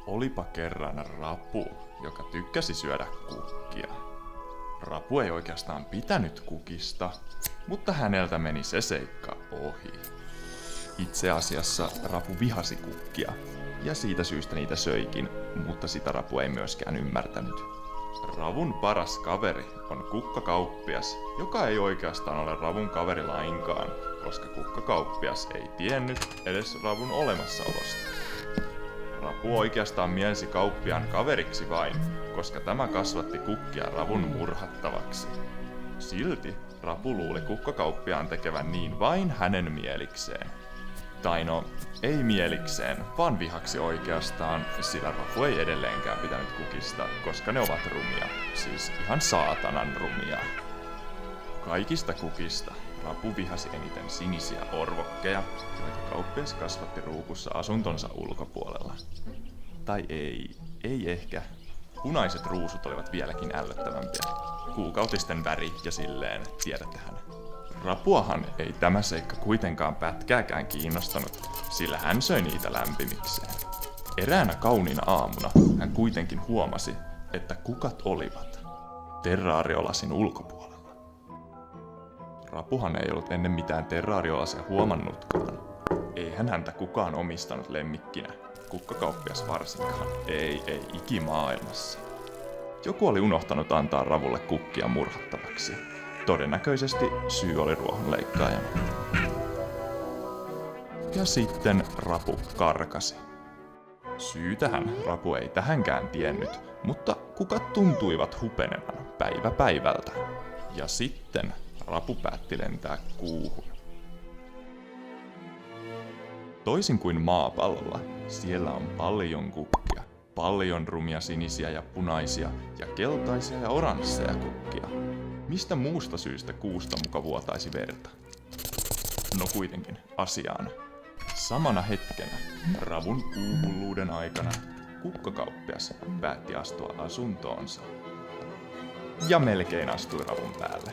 Olipa kerran Rapu, joka tykkäsi syödä kukkia. Rapu ei oikeastaan pitänyt kukista, mutta häneltä meni se seikka ohi. Itse asiassa Rapu vihasi kukkia, ja siitä syystä niitä söikin, mutta sitä Rapu ei myöskään ymmärtänyt. Ravun paras kaveri on kukkakauppias, joka ei oikeastaan ole Ravun kaveri lainkaan, koska kukkakauppias ei tiennyt edes Ravun olemassaolosta. Rapu oikeastaan mielsi kauppiaan kaveriksi vain, koska tämä kasvatti kukkia Ravun murhattavaksi. Silti Rapu luuli kukkakauppiaan tekevän niin vain hänen mielikseen. Tai no, ei mielikseen, vaan vihaksi oikeastaan, sillä Rapu ei edelleenkään pitänyt kukista, koska ne ovat rumia, siis ihan saatanan rumia. Kaikista kukista Rapu vihasi eniten sinisiä orvokkeja, joita kauppias kasvatti ruukussa asuntonsa ulkopuolella. Tai ei ehkä. Punaiset ruusut olivat vieläkin ällöttävämpiä. Kuukautisten väri ja silleen, tiedättehän. Rapuahan ei tämä seikka kuitenkaan pätkääkään kiinnostanut, sillä hän söi niitä lämpimikseen. Eräänä kauniina aamuna hän kuitenkin huomasi, että kukat olivat terraariolasin ulkopuolella. Rapuhan ei ollut ennen mitään terraariolasia huomannutkaan. Eihän häntä kukaan omistanut lemmikkinä, kukkakauppias varsinkaan. Ei ikimaailmassa. Joku oli unohtanut antaa Ravulle kukkia murhattavaksi. Todennäköisesti syy oli ruohonleikkaajana. Ja sitten Rapu karkasi. Syytähän Rapu ei tähänkään tiennyt, mutta kukat tuntuivat hupenevan päivä päivältä. Ja sitten Rapu päätti lentää kuuhun. Toisin kuin maapallolla, siellä on paljon kukkia. Paljon rumia sinisiä ja punaisia ja keltaisia ja oransseja kukkia. Mistä muusta syystä kuusta muka vuotaisi verta? No kuitenkin, asiaan. Samana hetkenä, Ravun kuuhulluuden aikana, kukkakauppias päätti astua asuntoonsa. Ja melkein astui Ravun päälle.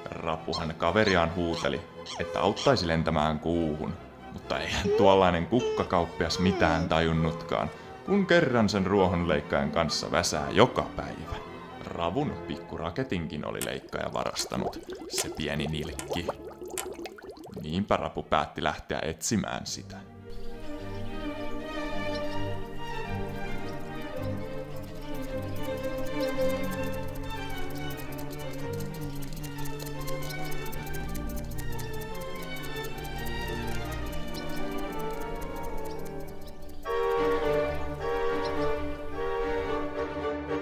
Rapuhan kaveriaan huuteli, että auttaisi lentämään kuuhun, mutta eihän tuollainen kukkakauppias mitään tajunnutkaan, kun kerran sen ruohonleikkaajan kanssa väsää joka päivä. Ravun pikkuraketinkin oli leikkaaja varastanut, se pieni nilkki. Niinpä Rapu päätti lähteä etsimään sitä.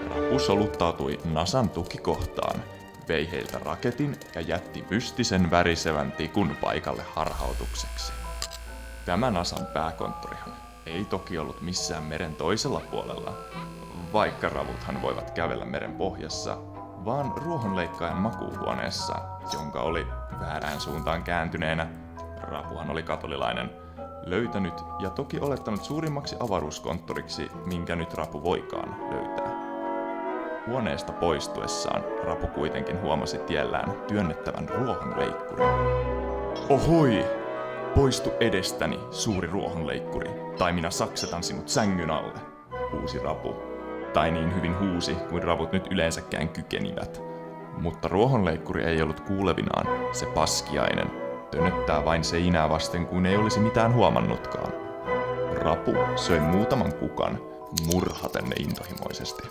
Rapu soluttautui Nasan tukikohtaan, vei heiltä raketin ja jätti mystisen värisevän tikun paikalle harhautukseksi. Tämä Nasan pääkonttorihan ei toki ollut missään meren toisella puolella, vaikka ravuthan voivat kävellä meren pohjassa, vaan ruohonleikkaajan makuuhuoneessa, jonka oli väärään suuntaan kääntyneenä, Rapuhan oli katolilainen, löytänyt ja toki olettanut suurimmaksi avaruuskonttoriksi, minkä nyt Rapu voikaan löytää. Huoneesta poistuessaan Rapu kuitenkin huomasi tiellään työnnettävän ruohonleikkurin. Ohoi! Poistu edestäni, suuri ruohonleikkuri, tai minä saksetan sinut sängyn alle, huusi Rapu. Tai niin hyvin huusi, kuin ravut nyt yleensäkään kykenivät. Mutta ruohonleikkuri ei ollut kuulevinaan, se paskiainen, tönöttää vain seinää vasten kuin ei olisi mitään huomannutkaan. Rapu söi muutaman kukan, murhaten ne intohimoisesti.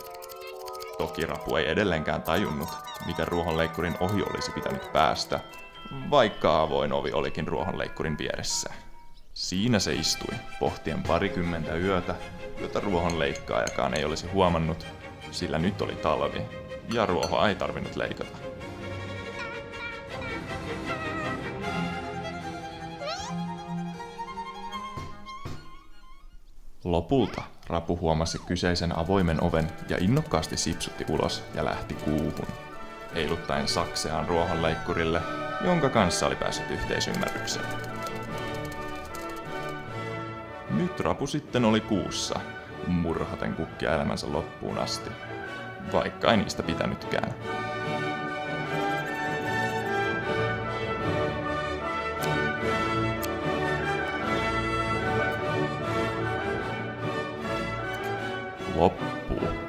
Toki Rapu ei edelleenkään tajunnut, miten ruohonleikkurin ohi olisi pitänyt päästä, vaikka avoin ovi olikin ruohonleikkurin vieressä. Siinä se istui, pohtien 20 yötä, jota ruohonleikkaajakaan ei olisi huomannut, sillä nyt oli talvi, ja ruohoa ei tarvinnut leikata. Lopulta Rapu huomasi kyseisen avoimen oven ja innokkaasti sipsutti ulos ja lähti kuuhun, heiluttaen sakseaan ruohonleikkurille, jonka kanssa oli päässyt yhteisymmärrykseen. Nyt Rapu sitten oli kuussa, murhaten kukkia elämänsä loppuun asti, vaikka ei niistä pitänytkään. loppuu.